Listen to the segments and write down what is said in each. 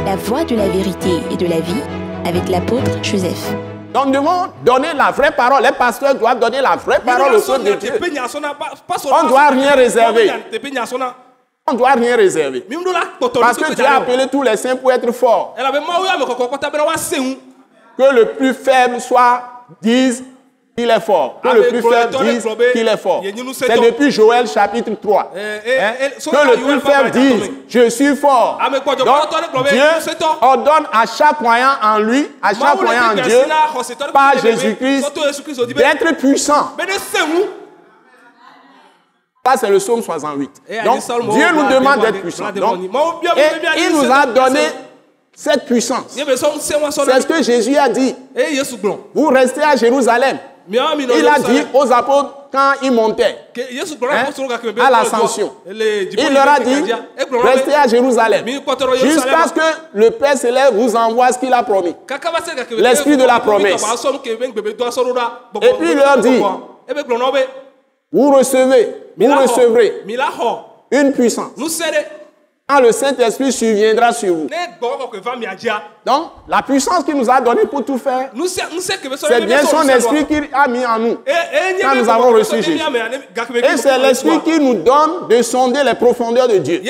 la voie de la vérité et de la vie avec l'apôtre Joseph. Donc nous devons donner la vraie parole. Les pasteurs doivent donner la vraie parole au peuple de Dieu. On ne doit rien réserver. On ne doit rien réserver. Parce que Dieu a appelé tous les saints pour être forts. Que le plus faible dise qu'il est fort. Que le plus faible dise qu'il est fort. C'est depuis Joël chapitre 3. Que le plus faible dise je suis fort. Donc Dieu ordonne à chaque croyant en lui, à chaque croyant en Dieu, par Jésus-Christ, d'être puissant. Ça, c'est le psaume 68. Donc, Dieu nous demande d'être puissants. Et il nous a donné cette puissance. C'est ce que Jésus a dit. Vous restez à Jérusalem. Il a dit aux apôtres quand ils montaient à l'ascension. Il leur a dit, restez à Jérusalem jusqu'à ce que le Père Céleste vous envoie ce qu'il a promis. L'esprit de la promesse. Et puis il leur dit, vous recevrez une puissance. Quand le Saint-Esprit surviendra sur vous. Donc, la puissance qu'il nous a donnée pour tout faire, c'est bien son esprit qu'il a mis en nous quand nous avons reçu Jésus. Et c'est l'esprit qui nous donne de sonder les profondeurs de Dieu.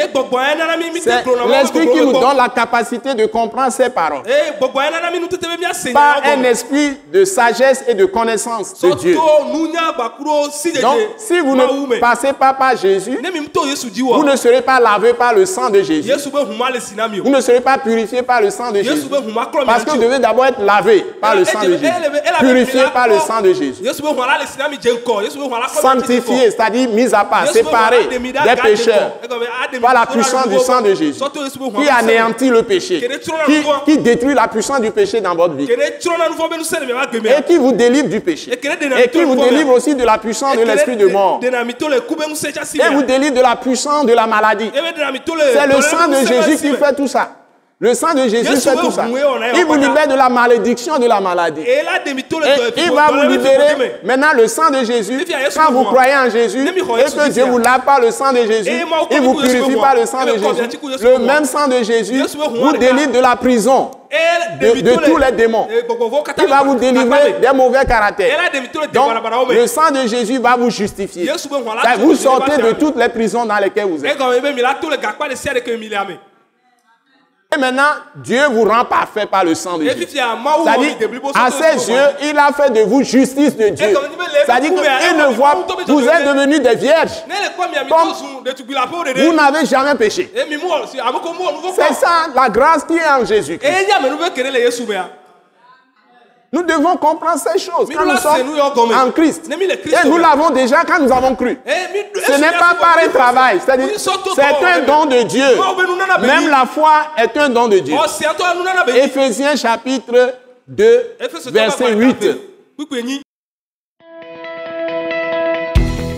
C'est l'esprit qui nous donne la capacité de comprendre ses paroles. Par un esprit de sagesse et de connaissance de Dieu. Donc, si vous ne passez pas par Jésus, vous ne serez pas lavé par le sang de Jésus. Vous ne serez pas purifié par le sang de Jésus. Parce que vous devez d'abord être lavé par le sang de Jésus. Purifié par le sang de Jésus. Sanctifié, c'est-à-dire mis à part, séparé des pécheurs par la puissance du sang de Jésus. Qui anéantit le péché. Qui détruit la puissance du péché dans votre vie. Et qui vous délivre du péché. Et qui vous délivre aussi de la puissance de l'esprit de mort. Et vous délivre de la puissance de la maladie. C'est le sang de Jésus qui fait tout ça. Le sang de Jésus fait tout ça. Il vous libère de la malédiction de la maladie. Et il va vous libérer. Maintenant, le sang de Jésus, quand vous croyez en Jésus, et que Dieu vous lave par le sang de Jésus, il vous purifie par le sang de Jésus. Le même sang de Jésus vous délivre de la prison. De tous les démons. Il va vous délivrer des mauvais caractères. Donc, le sang de Jésus va vous justifier. Vous sortez de toutes les prisons dans lesquelles vous êtes. Et maintenant, Dieu vous rend parfait par le sang de Jésus. C'est-à-dire, à ses yeux, il a fait de vous justice de Dieu. C'est-à-dire qu'il ne voit, vous êtes devenus des vierges. Comme vous n'avez jamais péché. C'est ça, la grâce qui est en Jésus. Nous devons comprendre ces choses quand nous sommes en Christ. Et nous l'avons déjà quand nous avons cru. Ce n'est pas par un travail. C'est-à-dire, c'est un don de Dieu. Même la foi est un don de Dieu. Éphésiens chapitre 2, verset 8.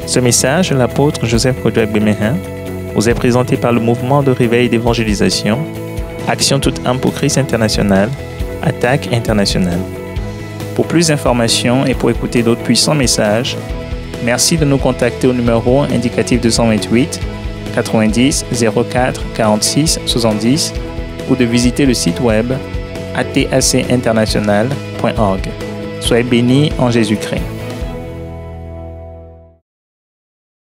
Ce message de l'apôtre Joseph Kodouak Bemehin vous est présenté par le mouvement de réveil d'évangélisation, Action toute âme pour Christ international, Attaque internationale. Pour plus d'informations et pour écouter d'autres puissants messages, merci de nous contacter au numéro indicatif 228 90 04 46 70 ou de visiter le site web atacinternational.org. Soyez bénis en Jésus-Christ.